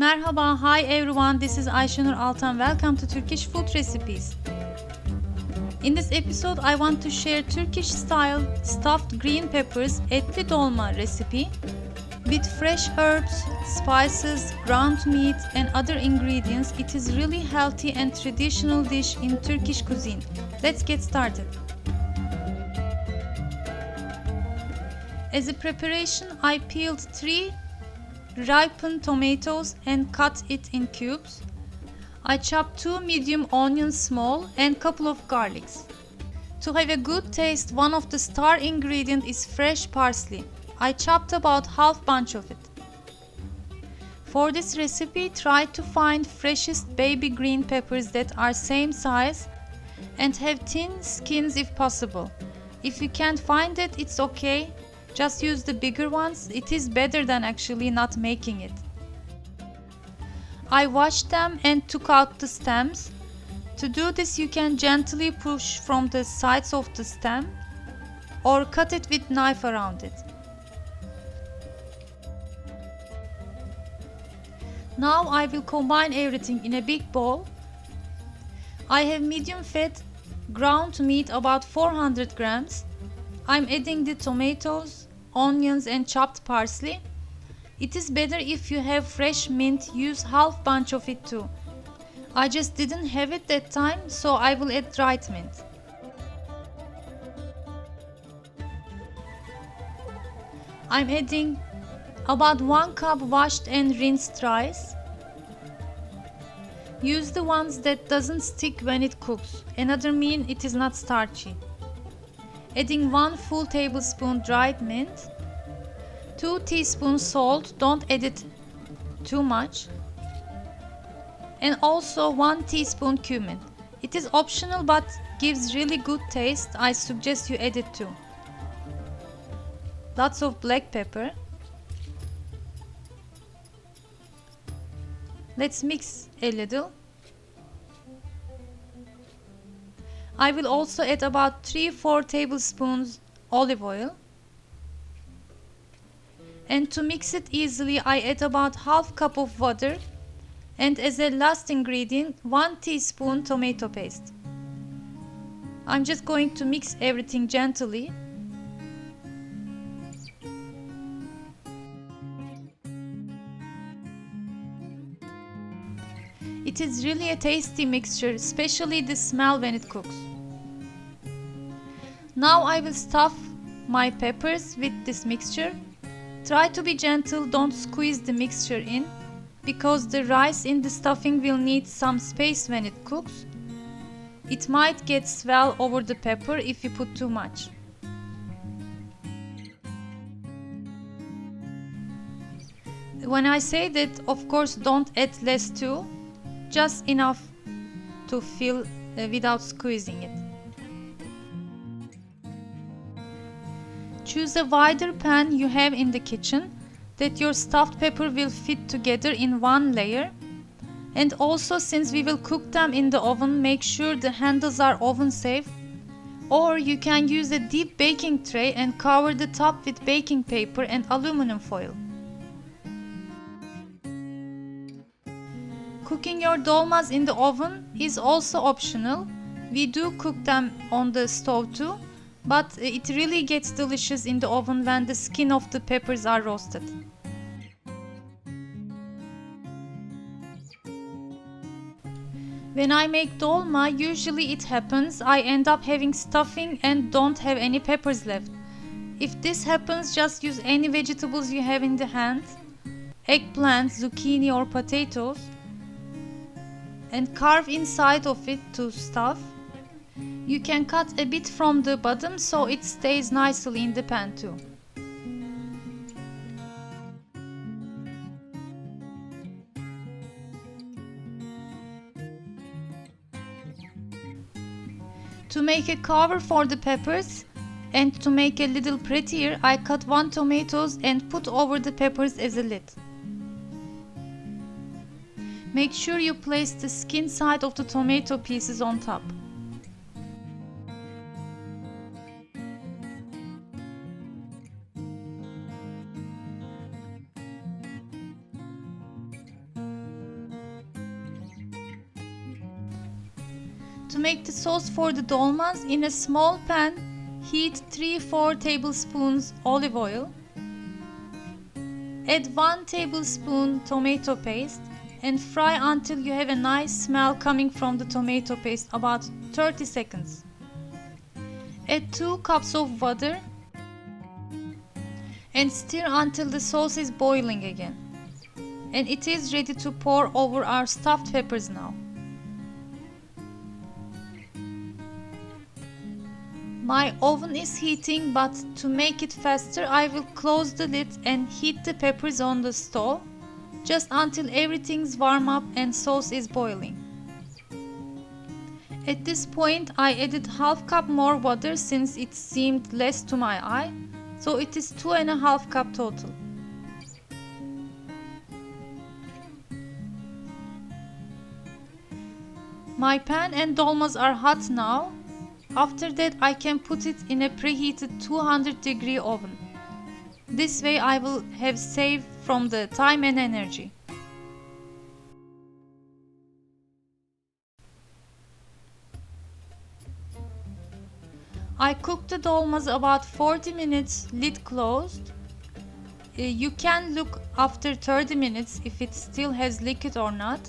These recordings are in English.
Merhaba, hi everyone, this is Ayşenur Altan. Welcome to Turkish Food Recipes. In this episode, I want to share Turkish-style stuffed green peppers etli dolma recipe with fresh herbs, spices, ground meat and other ingredients. It is really healthy and traditional dish in Turkish cuisine. Let's get started. As a preparation, I peeled 3 ripened tomatoes and cut it in cubes. I chopped 2 medium onions small and couple of garlics. To have a good taste, one of the star ingredient is fresh parsley. I chopped about half bunch of it. For this recipe, try to find freshest baby green peppers that are same size and have thin skins if possible. If you can't find it, it's okay. Just use the bigger ones. It is better than actually not making it. I washed them and took out the stems. To do this, you can gently push from the sides of the stem or cut it with knife around it. Now I will combine everything in a big bowl. I have medium fat ground meat about 400 grams. I'm adding the tomatoes, onions and chopped parsley. It is better if you have fresh mint, use half bunch of it too. I just didn't have it that time, so I will add dried mint. I'm adding about 1 cup washed and rinsed rice. Use the ones that doesn't stick when it cooks. Another mean it is not starchy. Adding 1 full tablespoon dried mint, 2 teaspoons salt, don't add it too much, and also 1 teaspoon cumin. It is optional but gives really good taste. I suggest you add it too. Lots of black pepper. Let's mix a little. I will also add about 3-4 tablespoons olive oil. And to mix it easily, I add about half cup of water. And as a last ingredient, 1 teaspoon tomato paste. I'm just going to mix everything gently. It is really a tasty mixture, especially the smell when it cooks. Now I will stuff my peppers with this mixture. Try to be gentle, don't squeeze the mixture in, because the rice in the stuffing will need some space when it cooks. It might get swell over the pepper if you put too much. When I say that, of course, don't add less too, just enough to fill without squeezing it. Choose a wider pan you have in the kitchen that your stuffed pepper will fit together in one layer. And also, since we will cook them in the oven, make sure the handles are oven safe. Or you can use a deep baking tray and cover the top with baking paper and aluminum foil. Cooking your dolmas in the oven is also optional. We do cook them on the stove too, but it really gets delicious in the oven when the skin of the peppers are roasted. When I make dolma, usually it happens I end up having stuffing and don't have any peppers left. If this happens, just use any vegetables you have in the hand, eggplant, zucchini or potatoes, and carve inside of it to stuff. You can cut a bit from the bottom so it stays nicely in the pan too. To make a cover for the peppers and to make a little prettier, I cut 1 tomatoes and put over the peppers as a lid. Make sure you place the skin side of the tomato pieces on top. To make the sauce for the dolmas, in a small pan, heat 3-4 tablespoons olive oil. Add 1 tablespoon tomato paste and fry until you have a nice smell coming from the tomato paste, about 30 seconds. Add 2 cups of water and stir until the sauce is boiling again. And it is ready to pour over our stuffed peppers now. My oven is heating, but to make it faster, I will close the lid and heat the peppers on the stove just until everything's warm up and sauce is boiling. At this point, I added half cup more water since it seemed less to my eye, so it is 2.5 cup total. My pan and dolmas are hot now. After that, I can put it in a preheated 200-degree oven. This way I will have saved from the time and energy. I cooked the dolmas about 40 minutes, lid closed. You can look after 30 minutes if it still has liquid or not.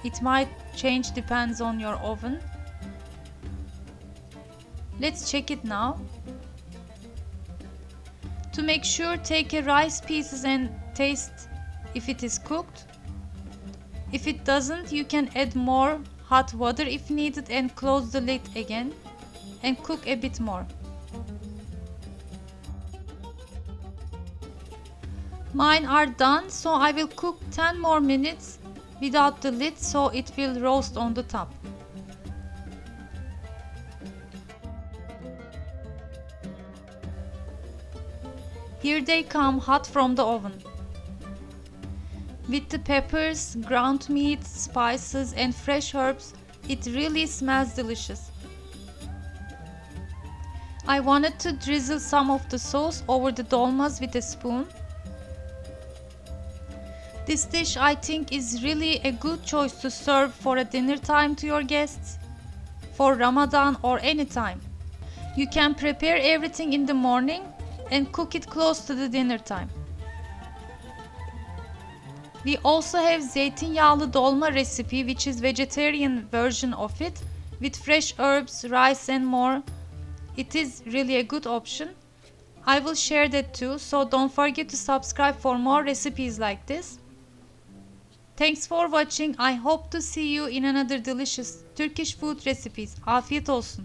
It might change, depends on your oven. Let's check it now. To make sure, take a rice pieces and taste if it is cooked. If it doesn't, you can add more hot water if needed and close the lid again and cook a bit more. Mine are done, so I will cook 10 more minutes without the lid so it will roast on the top. Here they come hot from the oven. With the peppers, ground meat, spices and fresh herbs, it really smells delicious. I wanted to drizzle some of the sauce over the dolmas with a spoon. This dish, I think, is really a good choice to serve for a dinner time to your guests, for Ramadan or any time. You can prepare everything in the morning and cook it close to the dinner time. We also have zeytinyağlı dolma recipe, which is vegetarian version of it with fresh herbs, rice and more. It is really a good option. I will share that too, so don't forget to subscribe for more recipes like this. Thanks for watching. I hope to see you in another delicious Turkish food recipes. Afiyet olsun.